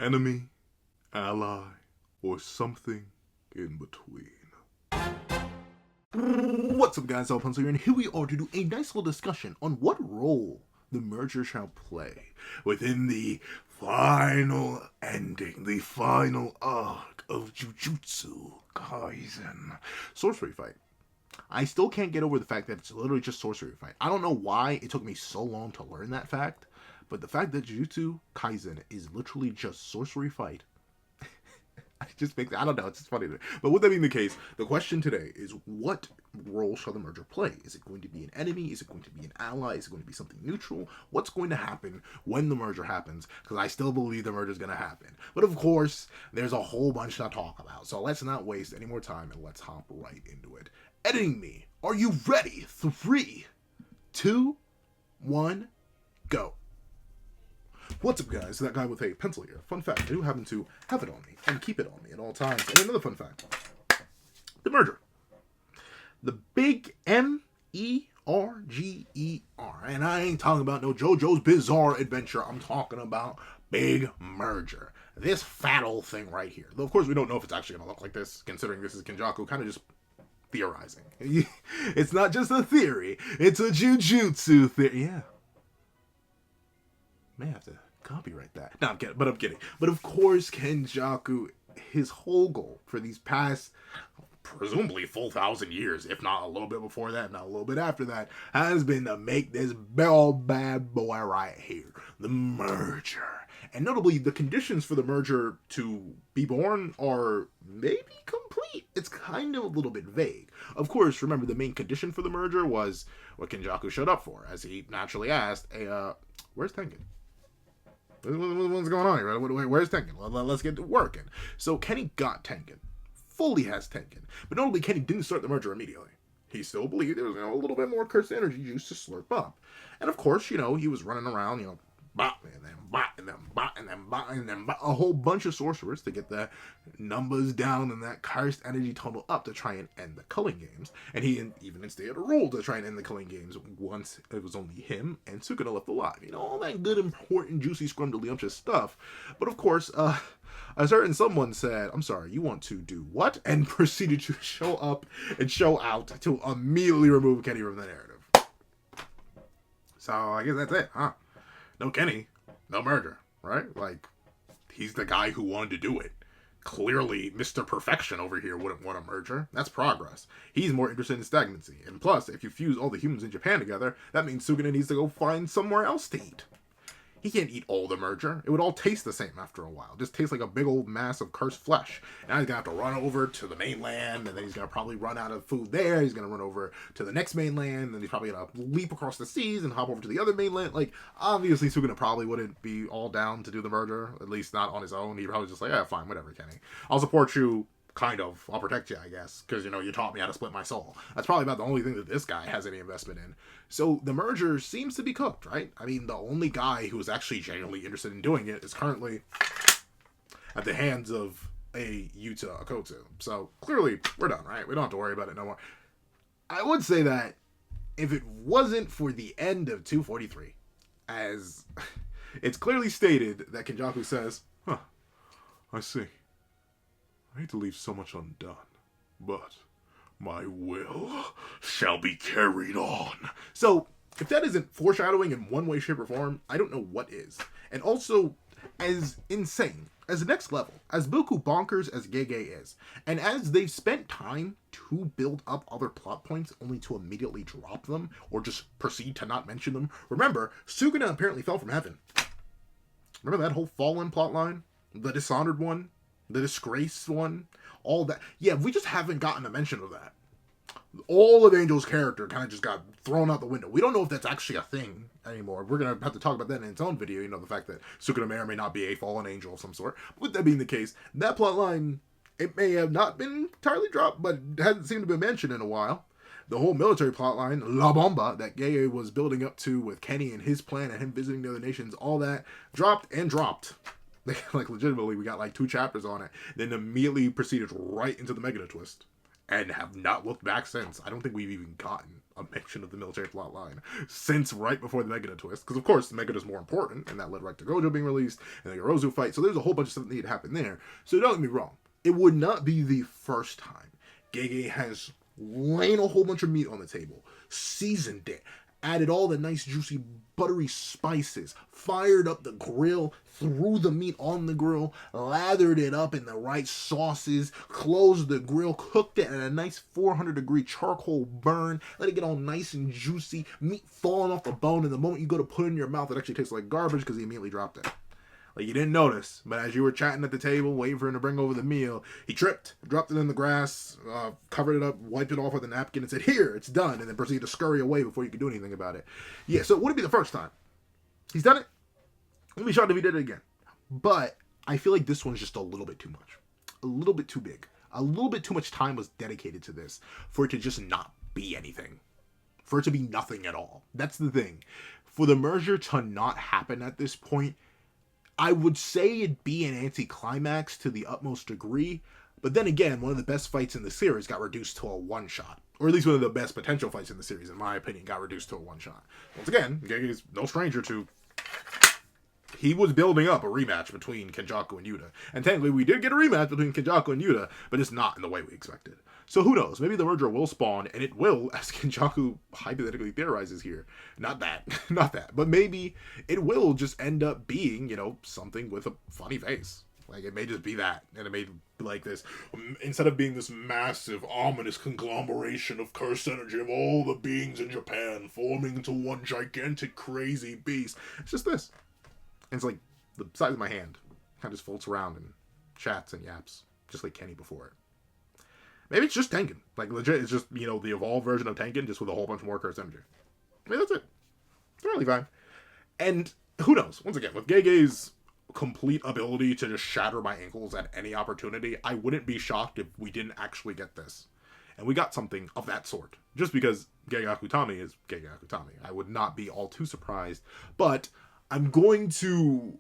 enemy, ally, or something in between. What's up, guys? Pencil here, and here we are to do a nice little discussion on what role the merger shall play within the final ending, the final arc of Jujutsu Kaisen. Sorcery fight. I still can't get over the fact that it's literally just sorcery fight. I don't know why it took me so long to learn that fact, but the fact that Jujutsu Kaisen is literally just sorcery fight, it just makes, I don't know, it's just funny to me. But with that being the case, the question today is, what role shall the merger play? Is it going to be an enemy? Is it going to be an ally? Is it going to be something neutral? What's going to happen when the merger happens? Because I still believe the merger is going to happen. But of course, there's a whole bunch to talk about. So let's not waste any more time and let's hop right into it. Editing me, are you ready? 3, 2, 1, go. What's up, guys? That guy with a pencil here. Fun fact, I do happen to have it on me and keep it on me at all times. And another fun fact, the merger. The big M-E-R-G-E-R. And I ain't talking about no JoJo's Bizarre Adventure. I'm talking about big merger. This fat old thing right here. Though, of course, we don't know if it's actually going to look like this, considering this is Kenjaku kind of just theorizing. It's not just a theory. It's a jujutsu theory. Yeah. May have to copyright that. No, I'm kidding. But of course, Kenjaku, his whole goal for these past, presumably full 1,000 years, if not a little bit before that, not a little bit after that, has been to make this bad boy right here, the merger. And notably, the conditions for the merger to be born are maybe complete. It's kind of a little bit vague. Of course, remember, the main condition for the merger was what Kenjaku showed up for, as he naturally asked, where's Tengen? What's going on here? Where's Tengen? Let's get to working. So Kenny got Tengen. Fully has Tengen. But notably, Kenny didn't start the merger immediately. He still believed there was a little bit more cursed energy juice to slurp up. And of course, he was running around, bot, and then bot, and then bot, and then bot, and then bot, a whole bunch of sorcerers to get the numbers down and that cursed energy total up to try and end the culling games. And he even instated a rule to try and end the culling games once it was only him and Sukuna left alive. All that good, important, juicy, scrumdiddlyumptious stuff. But of course, a certain someone said, I'm sorry, you want to do what? And proceeded to show up and show out to immediately remove Kenny from the narrative. So I guess that's it, huh? No Kenny, no merger, right? Like, he's the guy who wanted to do it. Clearly, Mr. Perfection over here wouldn't want a merger. That's progress. He's more interested in stagnancy. And plus, if you fuse all the humans in Japan together, that means Sukuna needs to go find somewhere else to eat. He can't eat all the merger. It would all taste the same after a while. Just taste like a big old mass of cursed flesh. Now he's going to have to run over to the mainland, and then he's going to probably run out of food there. He's going to run over to the next mainland, and then he's probably going to leap across the seas and hop over to the other mainland. Like, obviously, Sukuna probably wouldn't be all down to do the merger, at least not on his own. He'd probably just like, yeah, fine, whatever, Kenny. I'll support you. Kind of. I'll protect you, I guess, because, you taught me how to split my soul. That's probably about the only thing that this guy has any investment in. So the merger seems to be cooked, right? I mean, the only guy who is actually genuinely interested in doing it is currently at the hands of a Yuta Akoto. So clearly, we're done, right? We don't have to worry about it no more. I would say that if it wasn't for the end of 243, as it's clearly stated that Kenjaku says, I see. I hate to leave so much undone, but my will shall be carried on. So, if that isn't foreshadowing in one way, shape, or form, I don't know what is. And also, as insane, as the next level, as buku bonkers as Gege is, and as they've spent time to build up other plot points only to immediately drop them, or just proceed to not mention them. Remember, Sukuna apparently fell from heaven. Remember that whole fallen plotline? The dishonored one? The disgraced one, all that. Yeah, we just haven't gotten a mention of that. All of Angel's character kind of just got thrown out the window. We don't know if that's actually a thing anymore. We're going to have to talk about that in its own video. The fact that Sukuna may or may not be a fallen angel of some sort. With that being the case, that plotline, it may have not been entirely dropped, but it hasn't seemed to be mentioned in a while. The whole military plotline, La Bomba, that Gege was building up to with Kenny and his plan and him visiting the other nations, all that dropped and dropped. Like, legitimately, we got like 2 chapters on it. Then immediately proceeded right into the Mega twist. and have not looked back since. I don't think we've even gotten a mention of the military plot line since right before the Megiddo twist. Because, of course, the Megiddo is more important, and that led right to Gojo being released, and the Yorozu fight. So there's a whole bunch of stuff that needed to happen there. So don't get me wrong. It would not be the first time Gege has laid a whole bunch of meat on the table, seasoned it, added all the nice juicy buttery spices, fired up the grill, threw the meat on the grill, lathered it up in the right sauces, closed the grill, cooked it at a nice 400-degree charcoal burn, let it get all nice and juicy, meat falling off the bone, and the moment you go to put it in your mouth, it actually tastes like garbage because he immediately dropped it. Like, you didn't notice, but as you were chatting at the table, waiting for him to bring over the meal, he tripped, dropped it in the grass, covered it up, wiped it off with a napkin, and said, "Here, it's done," and then proceeded to scurry away before you could do anything about it. Yeah, so it wouldn't be the first time. He's done it. I'd be shocked if he did it again. But I feel like this one's just a little bit too much. A little bit too big. A little bit too much time was dedicated to this for it to just not be anything. For it to be nothing at all. That's the thing. For the merger to not happen at this point, I would say it'd be an anticlimax to the utmost degree, but then again, one of the best fights in the series got reduced to a one-shot. Or at least one of the best potential fights in the series, in my opinion, got reduced to a one-shot. Once again, Gege's no stranger to... He was building up a rematch between Kenjaku and Yuta. And technically, we did get a rematch between Kenjaku and Yuta, but it's not in the way we expected. So who knows? Maybe the merger will spawn, and it will, as Kenjaku hypothetically theorizes here. Not that. Not that. But maybe it will just end up being, something with a funny face. Like, it may just be that. And it may be like this. Instead of being this massive, ominous conglomeration of cursed energy of all the beings in Japan forming into one gigantic, crazy beast, it's just this. And it's like the size of my hand. Kind of just floats around and chats and yaps. Just like Kenny before it. Maybe it's just Tengen. Like, legit, it's just, the evolved version of Tengen, just with a whole bunch more cursed energy. I mean, that's it. It's really fine. And who knows? Once again, with Gege's complete ability to just shatter my ankles at any opportunity, I wouldn't be shocked if we didn't actually get this. And we got something of that sort. Just because Gege Akutami is Gege Akutami. I would not be all too surprised. But I'm going to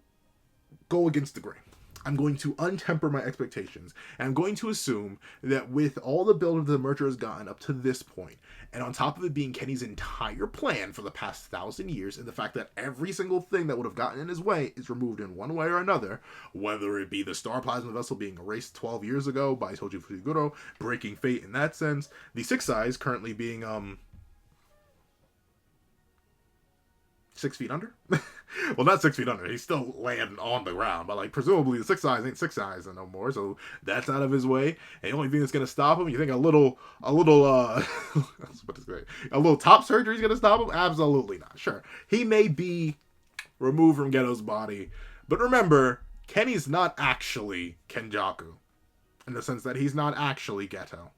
go against the grain. I'm going to untemper my expectations, and I'm going to assume that with all the build the merger has gotten up to this point, and on top of it being Kenny's entire plan for the past 1,000 years, and the fact that every single thing that would have gotten in his way is removed in one way or another, whether it be the Star Plasma Vessel being erased 12 years ago by tojifushiguro, breaking fate in that sense, the Six Eyes currently being, 6 feet under? Well, not 6 feet under. He's still laying on the ground. But, presumably the Six Eyes ain't Six Eyes no more. So that's out of his way. And the only thing that's going to stop him, you think a little top surgery is going to stop him? Absolutely not. Sure. He may be removed from Geto's body. But remember, Kenny's not actually Kenjaku. In the sense that he's not actually Geto.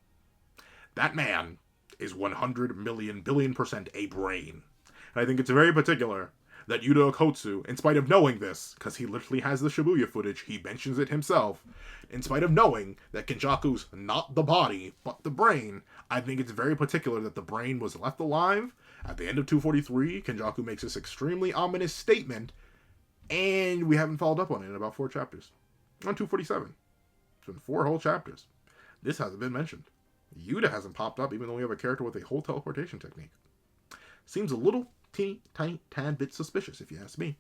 That man is 100 million billion% a brain. And I think it's very particular that Yuta Okotsu, in spite of knowing this, because he literally has the Shibuya footage, he mentions it himself, in spite of knowing that Kenjaku's not the body, but the brain, I think it's very particular that the brain was left alive. At the end of 243, Kenjaku makes this extremely ominous statement, and we haven't followed up on it in about 4 chapters. On 247. It's been 4 whole chapters. This hasn't been mentioned. Yuta hasn't popped up, even though we have a character with a whole teleportation technique. Seems a little teeny tiny tad bit suspicious, if you ask me.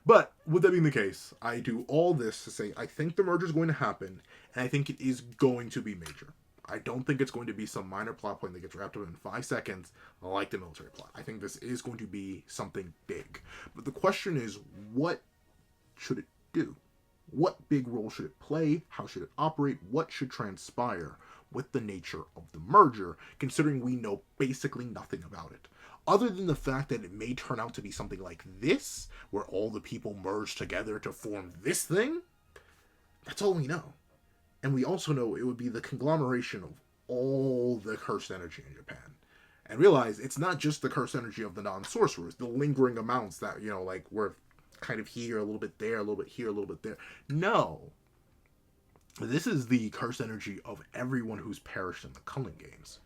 But with that being the case, I do all this to say I think the merger is going to happen, and I think it is going to be major. I don't think it's going to be some minor plot point that gets wrapped up in 5 seconds like the military plot. I think this is going to be something big. But the question is, what should it do? What big role should it play? How should it operate? What should transpire with the nature of the merger, considering we know basically nothing about it? Other than the fact that it may turn out to be something like this, where all the people merge together to form this thing, that's all we know. And we also know it would be the conglomeration of all the cursed energy in Japan. And realize it's not just the cursed energy of the non-sorcerers, the lingering amounts that, we're kind of here, a little bit there, a little bit here, a little bit there. No. This is the cursed energy of everyone who's perished in the Culling Games.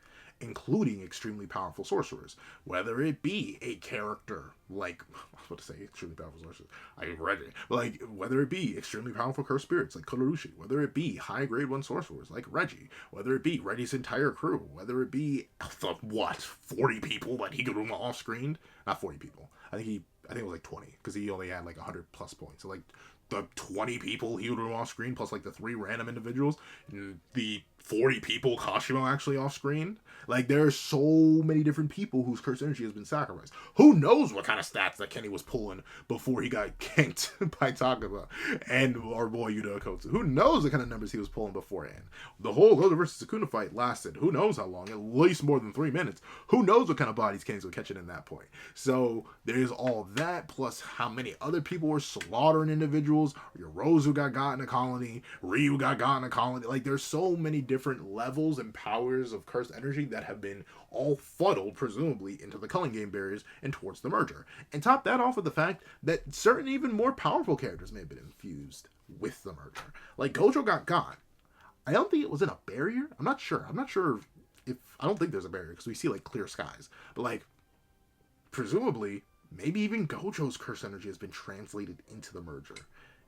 including extremely powerful sorcerers. Whether it be a character like, I was about to say extremely powerful sorcerers, I read it, but like, whether it be extremely powerful cursed spirits like Kodorushi, whether it be high grade 1 sorcerers like Reggie, whether it be Reggie's entire crew, whether it be the, 40 people that Higuruma off screened? Not 40 people. I think it was like 20, because he only had like 100 plus points. So like the 20 people he would off screen, plus like the 3 random individuals, and the 40 people Kashimo actually off screen. Like, there are so many different people whose cursed energy has been sacrificed. Who knows what kind of stats that Kenny was pulling before he got ganked by Takaba and our boy Yuta Okkotsu. Who knows what kind of numbers he was pulling beforehand. The whole Gojo versus Sukuna fight lasted who knows how long, at least more than 3 minutes. Who knows what kind of bodies Kenny's would catch it in that point. So there's all that, plus how many other people were slaughtering individuals. Yorozu got in a colony, Ryu got in a colony. Like, there's so many different levels and powers of cursed energy that have been all funneled, presumably, into the Culling Game barriers and towards the merger. And top that off with the fact that certain even more powerful characters may have been infused with the merger. Like, Gojo got. I don't think it was in a barrier. I'm not sure if I don't think there's a barrier, because we see, like, clear skies. But, like, presumably, maybe even Gojo's cursed energy has been translated into the merger.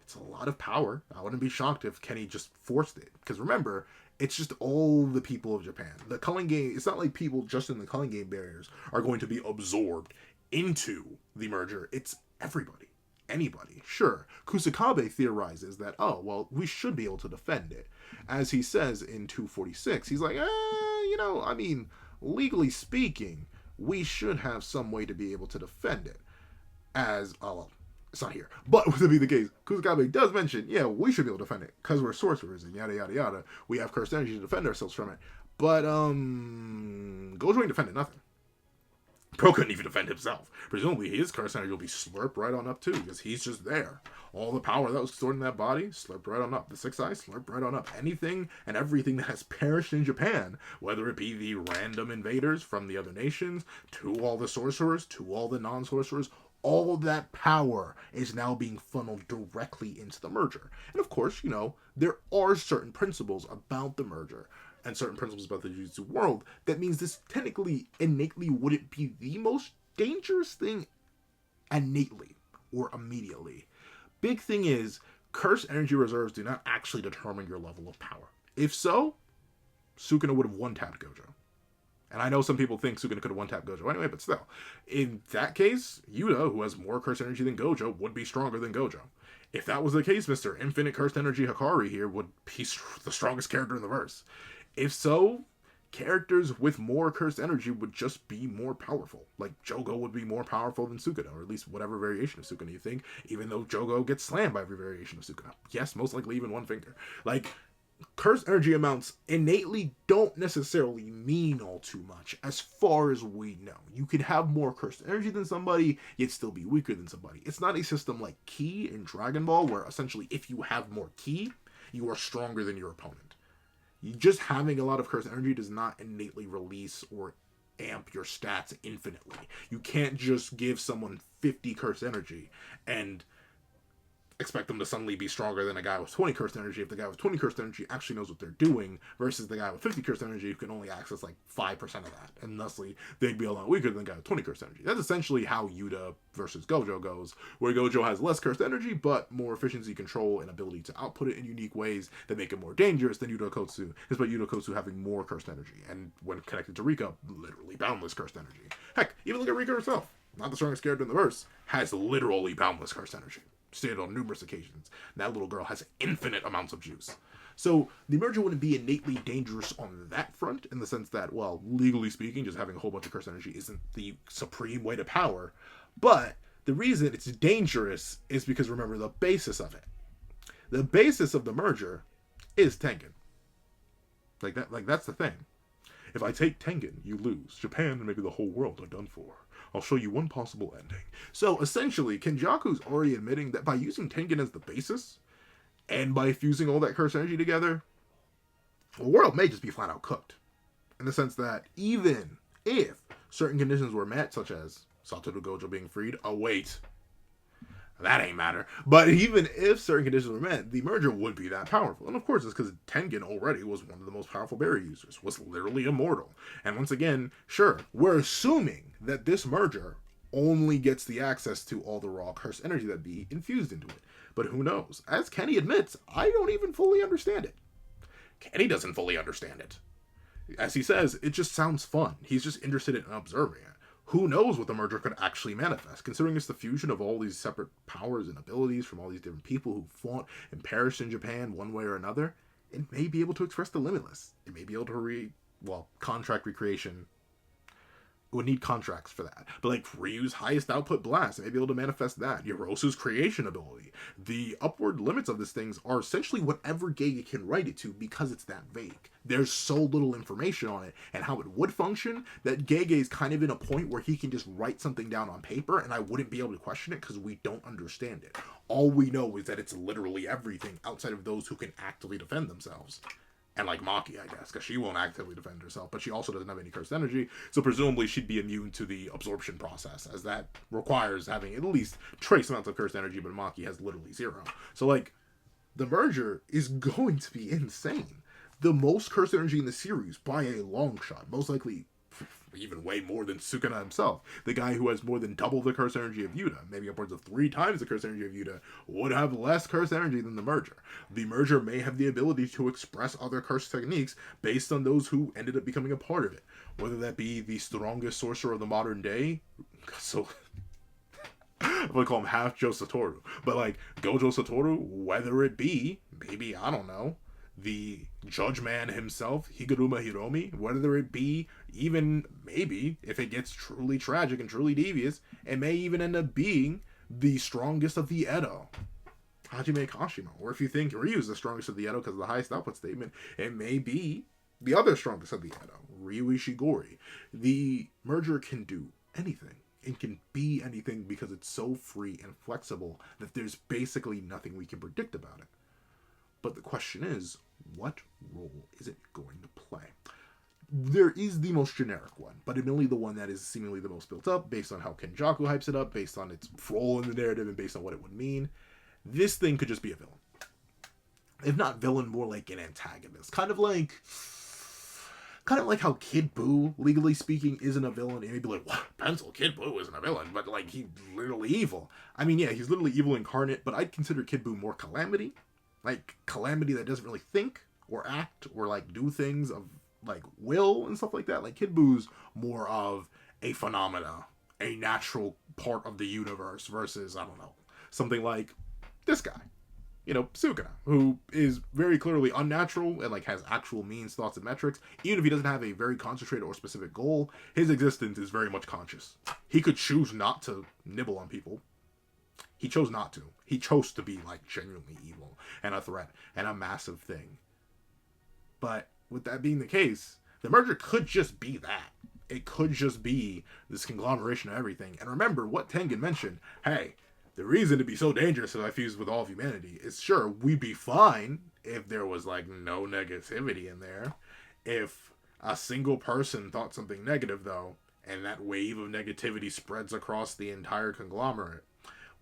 It's a lot of power. I wouldn't be shocked if Kenny just forced it. Because remember, it's just all the people of Japan. The Culling Game, it's not like people just in the Culling Game barriers are going to be absorbed into the merger. It's everybody. Anybody. Sure, Kusakabe theorizes that, oh, well, we should be able to defend it. As he says in 246, he's like, I mean, legally speaking, we should have some way to be able to defend it. As, well, it's not here. But to be the case, Kusakabe does mention, yeah, we should be able to defend it because we're sorcerers and yada yada yada. We have cursed energy to defend ourselves from it. But Gojo ain't defending nothing. Pro couldn't even defend himself. Presumably his cursed energy will be slurped right on up too, because he's just there. All the power that was stored in that body, slurped right on up. The 6 eyes, slurped right on up. Anything and everything that has perished in Japan, whether it be the random invaders from the other nations, to all the sorcerers, to all the non-sorcerers, all of that power is now being funneled directly into the merger. And of course, there are certain principles about the merger and certain principles about the Jujutsu world that means this technically, innately, wouldn't be the most dangerous thing innately or immediately. Big thing is, cursed energy reserves do not actually determine your level of power. If so, Sukuna would have one-tapped Gojo. And I know some people think Sukuna could have one-tapped Gojo anyway, but still. In that case, Yuta, who has more cursed energy than Gojo, would be stronger than Gojo. If that was the case, Mr. Infinite Cursed Energy Hikari here would be the strongest character in the verse. If so, characters with more cursed energy would just be more powerful. Like, Jogo would be more powerful than Sukuna, or at least whatever variation of Sukuna you think, even though Jogo gets slammed by every variation of Sukuna. Yes, most likely even one finger. Like, cursed energy amounts innately don't necessarily mean all too much, as far as we know. You could have more cursed energy than somebody, yet still be weaker than somebody. It's not a system like Ki in Dragon Ball, where essentially if you have more Ki, you are stronger than your opponent. Just having a lot of cursed energy does not innately release or amp your stats infinitely. You can't just give someone 50 cursed energy and expect them to suddenly be stronger than a guy with 20 cursed energy if the guy with 20 cursed energy actually knows what they're doing, versus the guy with 50 cursed energy who can only access like 5% of that, and thusly they'd be a lot weaker than the guy with 20 cursed energy. That's essentially how Yuta versus Gojo goes, where Gojo has less cursed energy but more efficiency, control, and ability to output it in unique ways that make it more dangerous than Yuta Okkotsu, despite Yuta Okkotsu having more cursed energy, and when connected to Rika, literally boundless cursed energy. Heck, even look at Rika herself, not the strongest character in the verse, has literally boundless cursed energy. Stated on numerous occasions. That little girl has infinite amounts of juice. So the merger wouldn't be innately dangerous on that front, in the sense that, well, legally speaking, just having a whole bunch of cursed energy isn't the supreme way to power. But the reason it's dangerous is because, remember, the basis of it. The basis of the merger is tengen. That's the thing. If I take tengen, you lose. Japan and maybe the whole world are done for. I'll show you one possible ending. So essentially, Kenjaku's already admitting that by using tengen as the basis, and by fusing all that cursed energy together, the world may just be flat out cooked. In the sense that even if certain conditions were met, such as Satoru Gojo being freed, That ain't matter. But even if certain conditions were met, the merger would be that powerful. And of course, it's because Tengen already was one of the most powerful berry users, was literally immortal. And once again, sure, we're assuming that this merger only gets the access to all the raw cursed energy that be infused into it. But who knows? As Kenny admits, I don't even fully understand it. Kenny doesn't fully understand it. As he says, it just sounds fun. He's just interested in observing it. Who knows what the merger could actually manifest, considering it's the fusion of all these separate powers and abilities from all these different people who fought and perished in Japan one way or another. It may be able to express the limitless. It may be able to contract recreation. Would need contracts for that. But like Ryu's highest output blast, may be able to manifest that. Yorosu's creation ability. The upward limits of these things are essentially whatever Gege can write it to because it's that vague. There's so little information on it and how it would function that Gege is kind of in a point where he can just write something down on paper and I wouldn't be able to question it because we don't understand it. All we know is that it's literally everything outside of those who can actively defend themselves. And like Maki, I guess, because she won't actively defend herself, but she also doesn't have any cursed energy, so presumably she'd be immune to the absorption process, as that requires having at least trace amounts of cursed energy, but Maki has literally zero. So, like, the merger is going to be insane. The most cursed energy in the series by a long shot, most likely even way more than Sukuna himself, the guy who has more than double the curse energy of Yuta, maybe upwards of 3 times the curse energy of Yuta, would have less curse energy than the merger. The merger may have the ability to express other curse techniques based on those who ended up becoming a part of it, whether that be the strongest sorcerer of the modern day, so I'm gonna call him half Joe Satoru, but like Gojo Satoru, whether it be, maybe, I don't know, the Judge Man himself, Higuruma Hiromi, whether it be even, maybe, if it gets truly tragic and truly devious, it may even end up being the strongest of the Edo, hajimekashimo. Or if you think Ryu is the strongest of the Edo because of the highest output statement, it may be the other strongest of the Edo, Ryu Ishigori. The merger can do anything. It can be anything because it's so free and flexible that there's basically nothing we can predict about it. But the question is, what role is it going to play? There is the most generic one, but admittedly the one that is seemingly the most built up, based on how Kenjaku hypes it up, based on its role in the narrative, and based on what it would mean. This thing could just be a villain. If not villain, more like an antagonist. Kind of like how Kid Buu, legally speaking, isn't a villain. And you'd be like, what? Pencil, Kid Buu isn't a villain, but like, he's literally evil. I mean, yeah, he's literally evil incarnate, but I'd consider Kid Buu more Calamity. Like, Calamity that doesn't really think or act or like do things of like will and stuff like that. Like, Kid Buu's more of a phenomena, a natural part of the universe versus, I don't know, something like this guy, Sukuna, who is very clearly unnatural and like has actual means, thoughts, and metrics. Even if he doesn't have a very concentrated or specific goal, his existence is very much conscious. He could choose not to nibble on people. He chose not to. He chose to be like genuinely evil and a threat and a massive thing. But with that being the case, the merger could just be that. It could just be this conglomeration of everything. And remember what Tengen mentioned. Hey, the reason to be so dangerous if I fused with all of humanity is, sure, we'd be fine if there was like no negativity in there. If a single person thought something negative though, and that wave of negativity spreads across the entire conglomerate,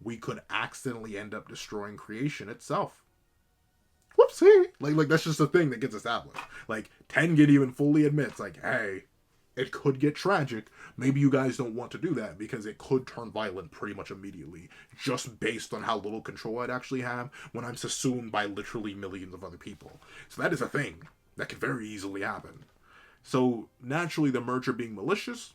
we could accidentally end up destroying creation itself. Whoopsie! Like that's just a thing that gets established. Like, Tengen even fully admits, like, hey, it could get tragic. Maybe you guys don't want to do that because it could turn violent pretty much immediately, just based on how little control I'd actually have when I'm assumed by literally millions of other people. So that is a thing that could very easily happen. So naturally, the merger being malicious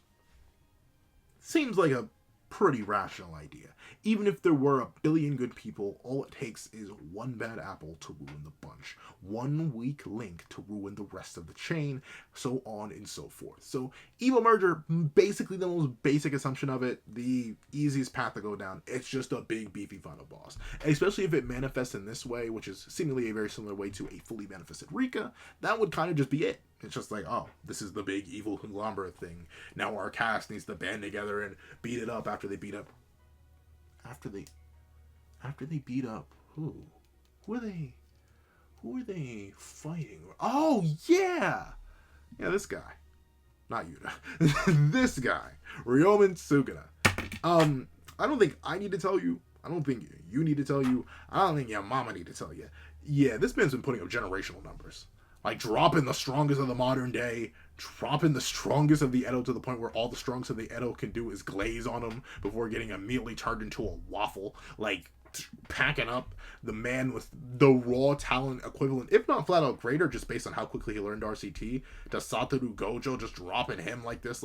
seems like a pretty rational idea. Even if there were a billion good people, all it takes is one bad apple to ruin the bunch. One weak link to ruin the rest of the chain, so on and so forth. So, evil merger, basically the most basic assumption of it, the easiest path to go down. It's just a big, beefy final boss. Especially if it manifests in this way, which is seemingly a very similar way to a fully manifested Rika, that would kind of just be it. It's just like, oh, this is the big evil conglomerate thing. Now our cast needs to band together and beat it up after they beat up. After they beat up who? Who are they fighting? Oh yeah! Yeah, this guy. Not Yuta. This guy. Ryomen Sukuna. I don't think I need to tell you I don't think you need to tell you. I don't think your mama need to tell you. Yeah, this man's been putting up generational numbers. Like dropping the strongest of the modern day, dropping the strongest of the Edo to the point where all the strongest of the Edo can do is glaze on him before getting immediately turned into a waffle. Like packing up the man with the raw talent equivalent, if not flat out greater, just based on how quickly he learned RCT, to Satoru Gojo, just dropping him like this.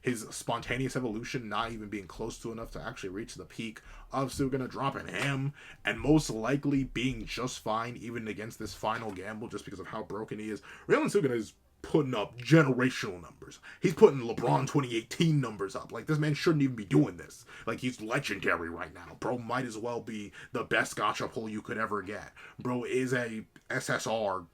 His spontaneous evolution not even being close to enough to actually reach the peak of Suguna, dropping him, and most likely being just fine even against this final gamble just because of how broken he is. Ryuan Suguna is putting up generational numbers. He's putting LeBron 2018 numbers up. Like, this man shouldn't even be doing this. Like, he's legendary right now. Bro might as well be the best gacha pull you could ever get. Bro is a SSR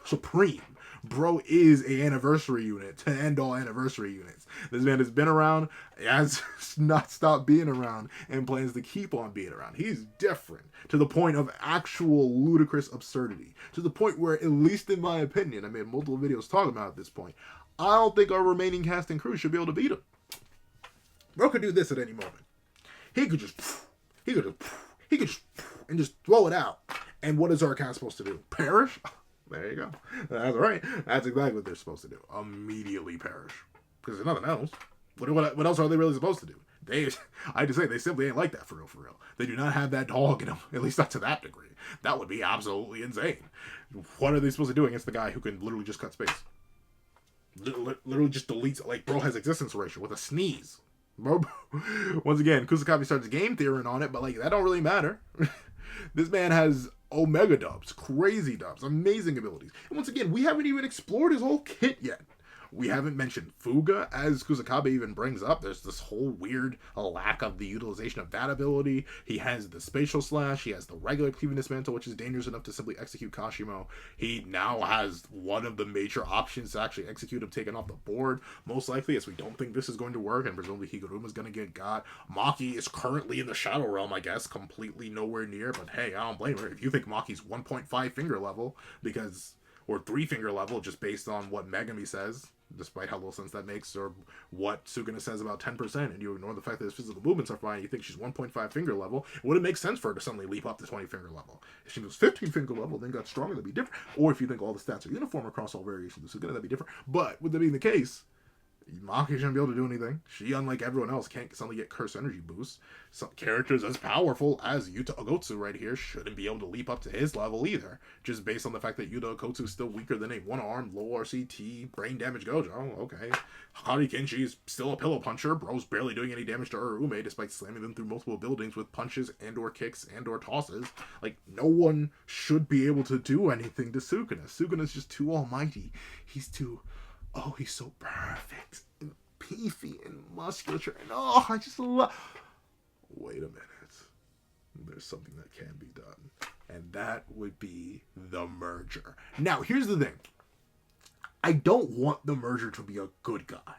supreme. Bro is a anniversary unit to end all anniversary units. This man has been around, has not stopped being around, and plans to keep on being around. He's different to the point of actual ludicrous absurdity. To the point where, at least in my opinion, I made multiple videos talking about at this point, I don't think our remaining cast and crew should be able to beat him. Bro could do this at any moment. He could just, and just throw it out. And what is our cast supposed to do? Perish? There you go. That's right. That's exactly what they're supposed to do. Immediately perish. Because there's nothing else. What else are they really supposed to do? I have to say, they simply ain't like that for real. They do not have that dog in them, at least not to that degree. That would be absolutely insane. What are they supposed to do against the guy who can literally just cut space? Literally just deletes, like, bro has existence erasure with a sneeze. Bro, once again, Kusakabe starts game theorying on it, but, like, that don't really matter. This man has Omega dubs, crazy dubs, amazing abilities. And once again, we haven't even explored his whole kit yet. We haven't mentioned Fuga, as Kusakabe even brings up. There's this whole weird lack of the utilization of that ability. He has the spatial slash. He has the regular cleaviness mantle, which is dangerous enough to simply execute Kashimo. He now has one of the major options to actually execute him taken off the board. Most likely, as we don't think this is going to work, and presumably Higuruma's going to get got. Maki is currently in the Shadow Realm, I guess, completely nowhere near. But hey, I don't blame her. If you think Maki's 1.5 finger level, or 3 finger level, just based on what Megami says, despite how little sense that makes, or what Suguna says about 10%, and you ignore the fact that his physical movements are fine, and you think she's 1.5 finger level, it wouldn't make sense for her to suddenly leap up to 20 finger level. If she was 15 finger level, then got stronger, that'd be different. Or if you think all the stats are uniform across all variations of Suguna, that'd be different. But with that being the case, Maki shouldn't be able to do anything. She, unlike everyone else, can't suddenly get curse energy boosts. Some characters as powerful as Yuta Ogotsu right here shouldn't be able to leap up to his level either. Just based on the fact that Yuta Ogotsu is still weaker than a one-armed, low RCT, brain damage Gojo. Okay. Hakari Kenshi is still a pillow puncher. Bro's barely doing any damage to Urume despite slamming them through multiple buildings with punches and or kicks and or tosses. Like, no one should be able to do anything to Suguna. Suguna's just too almighty. He's so perfect and beefy and musculature. And I just love... Wait a minute. There's something that can be done. And that would be the merger. Now, here's the thing. I don't want the merger to be a good guy.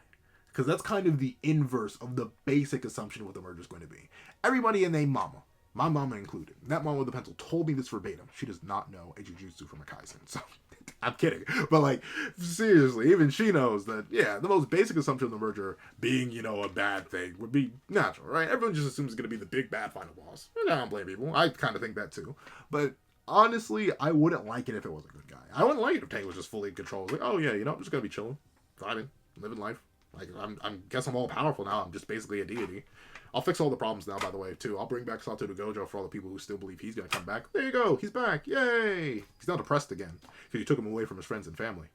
Because that's kind of the inverse of the basic assumption of what the merger is going to be. Everybody and their mama, my mama included, that mama with the pencil told me this verbatim. She does not know a Jujutsu from a Kaisen. So... I'm kidding. But, like, seriously, even she knows that, yeah, the most basic assumption of the merger being, a bad thing would be natural, right? Everyone just assumes it's going to be the big bad final boss. And I don't blame people. I kind of think that, too. But, honestly, I wouldn't like it if it was a good guy. I wouldn't like it if Tank was just fully in control. Like, oh, yeah, I'm just going to be chilling, vibing, living life. Like, guess I'm all powerful now. I'm just basically a deity. I'll fix all the problems now, by the way, too. I'll bring back Satoru Gojo for all the people who still believe he's going to come back. There you go. He's back. Yay. He's not depressed again. Because you took him away from his friends and family.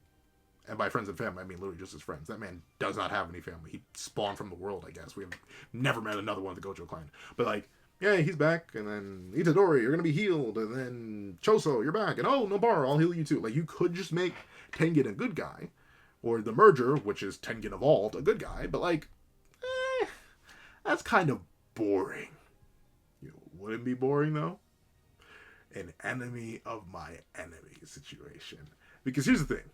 And by friends and family, I mean literally just his friends. That man does not have any family. He spawned from the world, I guess. We have never met another one of the Gojo clan. But, like, yeah, he's back. And then Itadori, you're going to be healed. And then Choso, you're back. And Nobara, I'll heal you too. Like, you could just make Tengen a good guy. Or the merger, which is Tengen Evolved, a good guy. But, like, that's kind of boring. Wouldn't be boring though? An enemy of my enemy situation. Because here's the thing.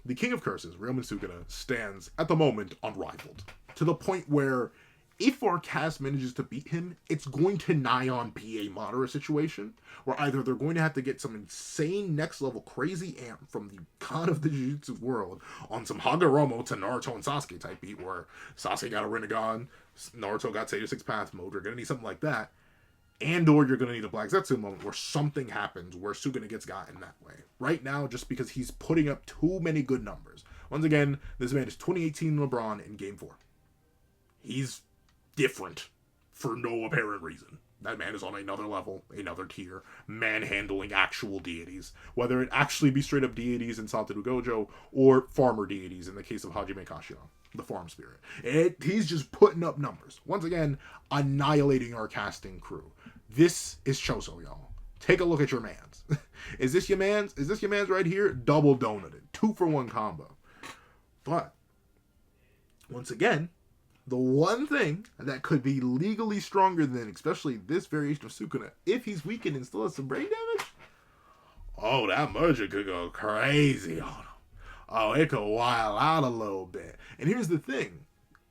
The King of Curses, Ryuman Suguna, stands at the moment unrivaled. To the point where if our cast manages to beat him, it's going to nigh on be a Madara situation, where either they're going to have to get some insane next level crazy amp from the god of the Jujutsu world on some Hagoromo to Naruto and Sasuke type beat, where Sasuke got a Rinnegan, Naruto got Sage 6 Path mode. We're going to need something like that. And or you're going to need a Black Zetsu moment where something happens where Sukuna gets gotten that way. Right now, just because he's putting up too many good numbers. Once again, this man is 2018 LeBron in Game 4. He's different for no apparent reason. That man is on another level, another tier, manhandling actual deities. Whether it actually be straight up deities in Satoru Gojo or farmer deities in the case of Hajimekashimo, the farm spirit. He's just putting up numbers. Once again, annihilating our casting crew. This is Choso, y'all. Take a look at your mans. Is this your mans? Is this your mans right here? Double donated. 2-for-1 combo. But, once again, the one thing that could be legally stronger than especially this variation of Sukuna, if he's weakened and still has some brain damage, oh, that merger could go crazy on him. Oh, it could wild out a little bit. And here's the thing.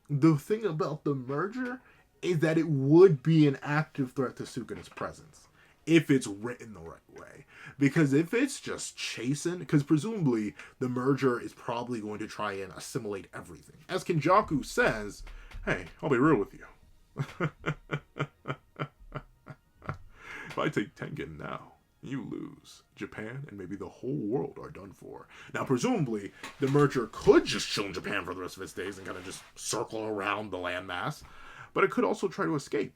The thing about the merger is that it would be an active threat to Sukuna's presence if it's written the right way. Because if it's just chasing, because presumably the merger is probably going to try and assimilate everything. As Kenjaku says, hey, I'll be real with you. If I take Tengen now, you lose. Japan and maybe the whole world are done for. Now, presumably, the merger could just chill in Japan for the rest of its days and kind of just circle around the landmass. But it could also try to escape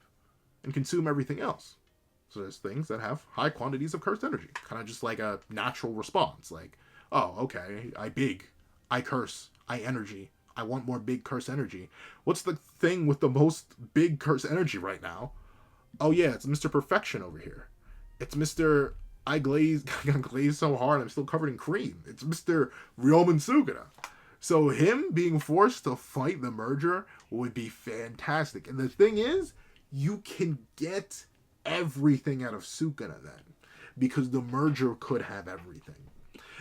and consume everything else. So there's things that have high quantities of cursed energy. Kind of just like a natural response. Like, oh, okay, I curse, I energy. I want more big curse energy. What's the thing with the most big curse energy right now? Oh yeah, it's Mr. Perfection over here. It's Mr. I got glazed so hard I'm still covered in cream. It's Mr. Ryomen Sugata. So him being forced to fight the merger would be fantastic. And the thing is, you can get everything out of Sukuna then. Because the merger could have everything.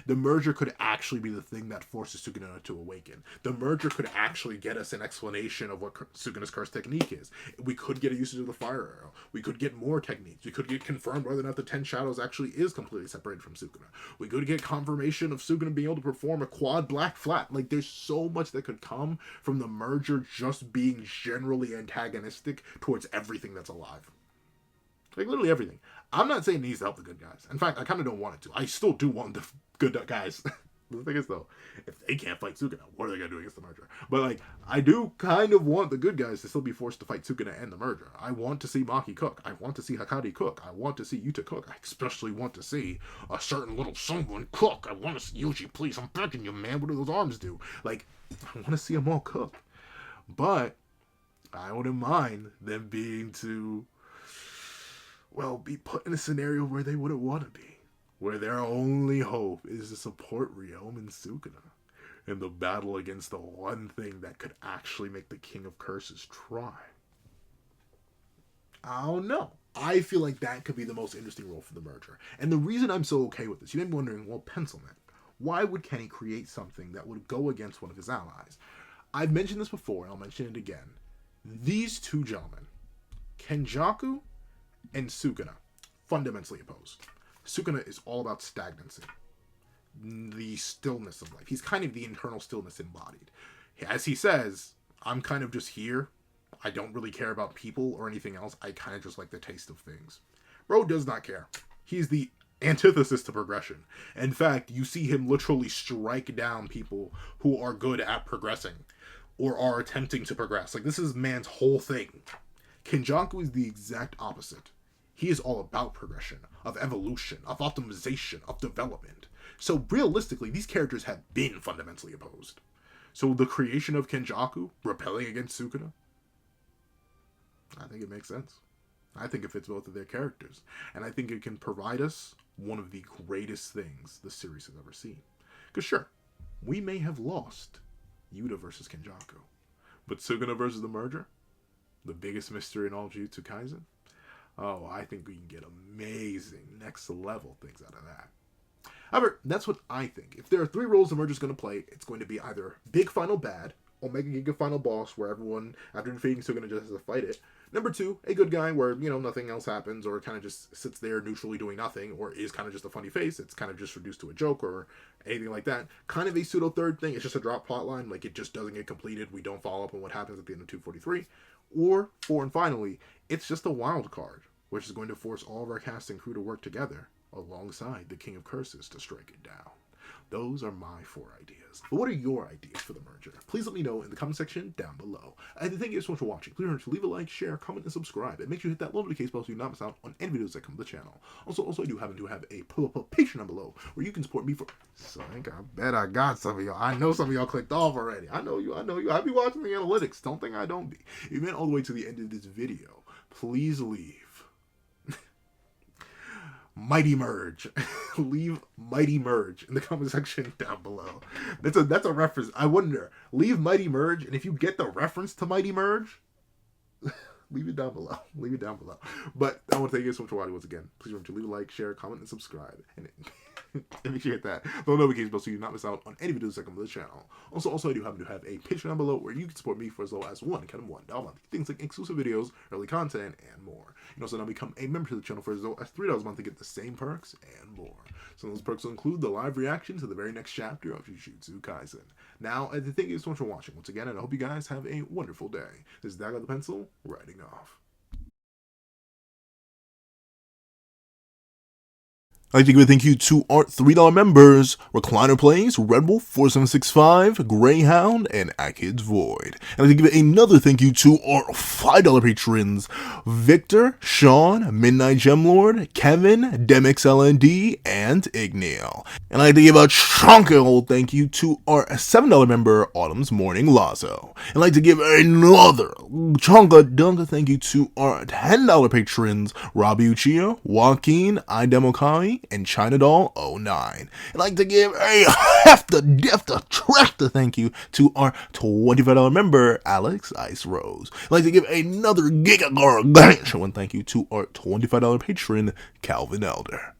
The merger could actually be the thing that forces Sukuna to awaken. The merger could actually get us an explanation of what Sukuna's curse technique is. We could get a usage of the fire arrow. We could get more techniques. We could get confirmed whether or not the 10 shadows actually is completely separated from Sukuna. We could get confirmation of Sukuna being able to perform a quad black flat. Like, there's so much that could come from the merger just being generally antagonistic towards everything that's alive. Like, literally everything. I'm not saying it needs to help the good guys. In fact, I kind of don't want it to. I still do want the good guys. The thing is, though, if they can't fight Sukuna, what are they going to do against the merger? But, like, I do kind of want the good guys to still be forced to fight Sukuna and the merger. I want to see Maki cook. I want to see Hakari cook. I want to see Yuta cook. I especially want to see a certain little someone cook. I want to see Yuji, please. I'm begging you, man. What do those arms do? Like, I want to see them all cook. But I wouldn't mind them being to, well, be put in a scenario where they wouldn't want to be. Where their only hope is to support Ryomen Sukuna in the battle against the one thing that could actually make the King of Curses try. I don't know. I feel like that could be the most interesting role for the merger. And the reason I'm so okay with this, you may be wondering, well, Pencilman, why would Kenny create something that would go against one of his allies? I've mentioned this before, and I'll mention it again. These two gentlemen, Kenjaku and Sukuna, fundamentally opposed. Sukuna is all about stagnancy. The stillness of life. He's kind of the internal stillness embodied. As he says, I'm kind of just here. I don't really care about people or anything else. I kind of just like the taste of things. Bro does not care. He's the antithesis to progression. In fact, you see him literally strike down people who are good at progressing or are attempting to progress. Like, this is man's whole thing. Kenjaku is the exact opposite. He is all about progression, of evolution, of optimization, of development. So realistically, these characters have been fundamentally opposed. So the creation of Kenjaku rebelling against Sukuna, I think it makes sense. I think it fits both of their characters. And I think it can provide us one of the greatest things the series has ever seen. Because sure, we may have lost Yuta versus Kenjaku. But Sukuna versus the merger, the biggest mystery in all Jujutsu Kaisen, oh, I think we can get amazing next level things out of that. However, that's what I think. If there are 3 roles the merger's going to play, it's going to be either big final bad, Omega Giga final boss, where everyone, after defeating Sukuna, just has to fight it. Number 2, a good guy where, nothing else happens, or kind of just sits there neutrally doing nothing, or is kind of just a funny face. It's kind of just reduced to a joke, or anything like that. Kind of a pseudo-third thing. It's just a drop plotline. Like, it just doesn't get completed. We don't follow up on what happens at the end of 243. Or 4, and finally, it's just a wild card which is going to force all of our cast and crew to work together alongside the King of Curses to strike it down. Those are my 4 ideas. But what are your ideas for the merger? Please let me know in the comment section down below. And thank you so much for watching. Please remember to leave a like, share, comment, and subscribe. And make sure you hit that little notification bell so you do not miss out on any videos that come to the channel. Also, I do happen to have a Patreon down below where you can support me for... So I bet I got some of y'all. I know some of y'all clicked off already. I know you. I be watching the analytics. Don't think I don't be. If you made it all the way to the end of this video, please leave Mighty Merge. Leave Mighty Merge in the comment section down below. That's a reference. I wonder. Leave Mighty Merge, and if you get the reference to Mighty Merge, leave it down below. Leave it down below. But I want to thank you so much for watching once again. Please remember to leave a like, share, comment, and subscribe. And make sure you hit that little notification bell so you do not miss out on any videos that come to the channel. Also, I do happen to have a Patreon down below where you can support me for as low as $1 a month. Things like exclusive videos, early content, and more. You can also now become a member to the channel for as low as $3 a month to get the same perks and more. Some of those perks will include the live reaction to the very next chapter of Jujutsu Kaisen. Now, thank you so much for watching once again, and I hope you guys have a wonderful day. This is Dago the Pencil, writing off. I'd like to give a thank you to our $3 members, Recliner Plays, Red Wolf 4765, Greyhound, and Akid's Void. And I'd like to give another thank you to our $5 patrons, Victor, Sean, Midnight Gemlord, Kevin, Demix LND, and Igneal. And I'd like to give a chunky old thank you to our $7 member, Autumn's Morning Lazo. And I'd like to give another chunka thank you to our $10 patrons, Robbie Uchio, Joaquin, Idemokai, and China Doll 09. I'd like to give a hefty tractor thank you to our $25 member, Alex Ice Rose. I'd like to give another giga gargantuan thank you to our $25 patron, Calvin Elder.